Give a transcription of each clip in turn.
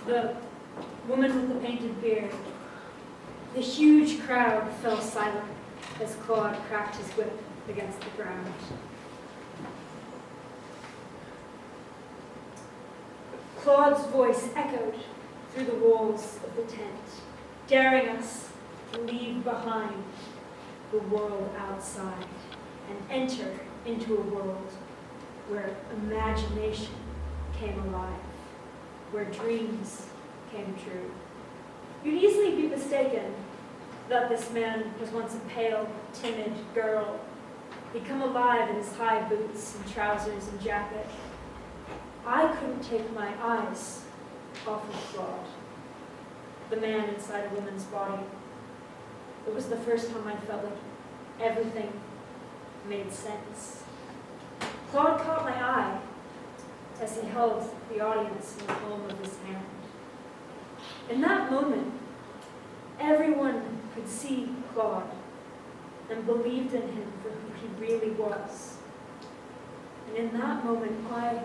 the woman with the painted beard. The huge crowd fell silent as Claude cracked his whip against the ground. Claude's voice echoed through the walls of the tent, daring us to leave behind the world outside and enter into a world where imagination came alive, where dreams came true. You'd easily be mistaken that this man was once a pale, timid girl. He'd come alive in his high boots and trousers and jacket. I couldn't take my eyes off of Claude, the man inside a woman's body. It was the first time I felt like everything made sense. Claude caught my eye as he held the audience in the palm of his hand. In that moment, everyone could see Claude and believed in him for who he really was. And in that moment, I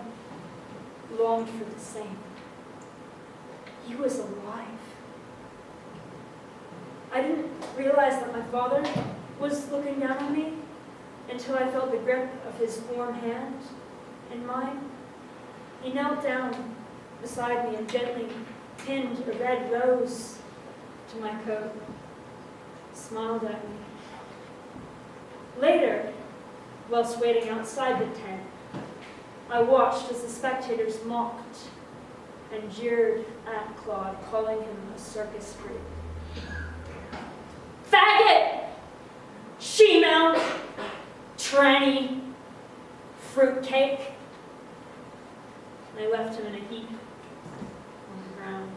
longed for the same. He was alive. I didn't realize that my father was looking down on me until I felt the grip of his warm hand in mine. He knelt down beside me and gently pinned a red rose to my coat, smiled at me. Later, whilst waiting outside the tent, I watched as the spectators mocked and jeered at Claude, calling him a circus freak. Faggot! She-mount! Tranny! Fruitcake! And I left him in a heap on the ground.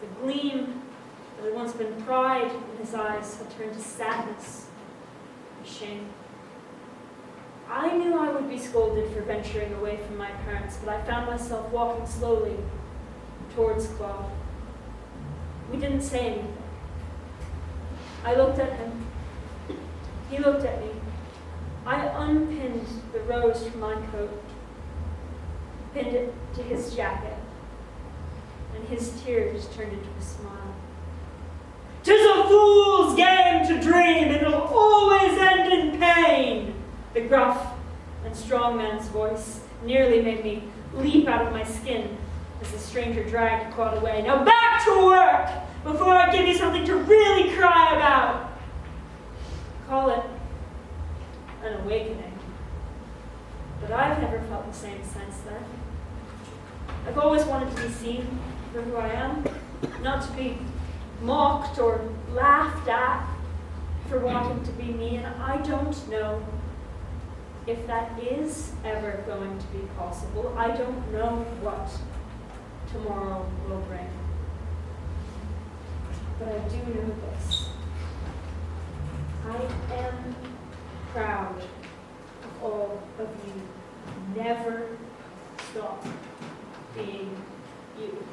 The gleam that had once been pride in his eyes had turned to sadness and shame. I knew I would be scolded for venturing away from my parents, but I found myself walking slowly towards Claude. We didn't say anything. I looked at him. He looked at me. I unpinned the rose from my coat, pinned it to his jacket, and his tears turned into a smile. "'Tis a fool's game to dream, it'll always end in pain." The gruff and strong man's voice nearly made me leap out of my skin as the stranger dragged Claude away. "Now back to work before I give you something to really cry about." Call it an awakening, but I've never felt the same since then. I've always wanted to be seen for who I am, not to be mocked or laughed at for wanting to be me, and I don't know if that is ever going to be possible. I don't know what tomorrow will bring. But I do know this. I am proud of all of you. Never stop being you.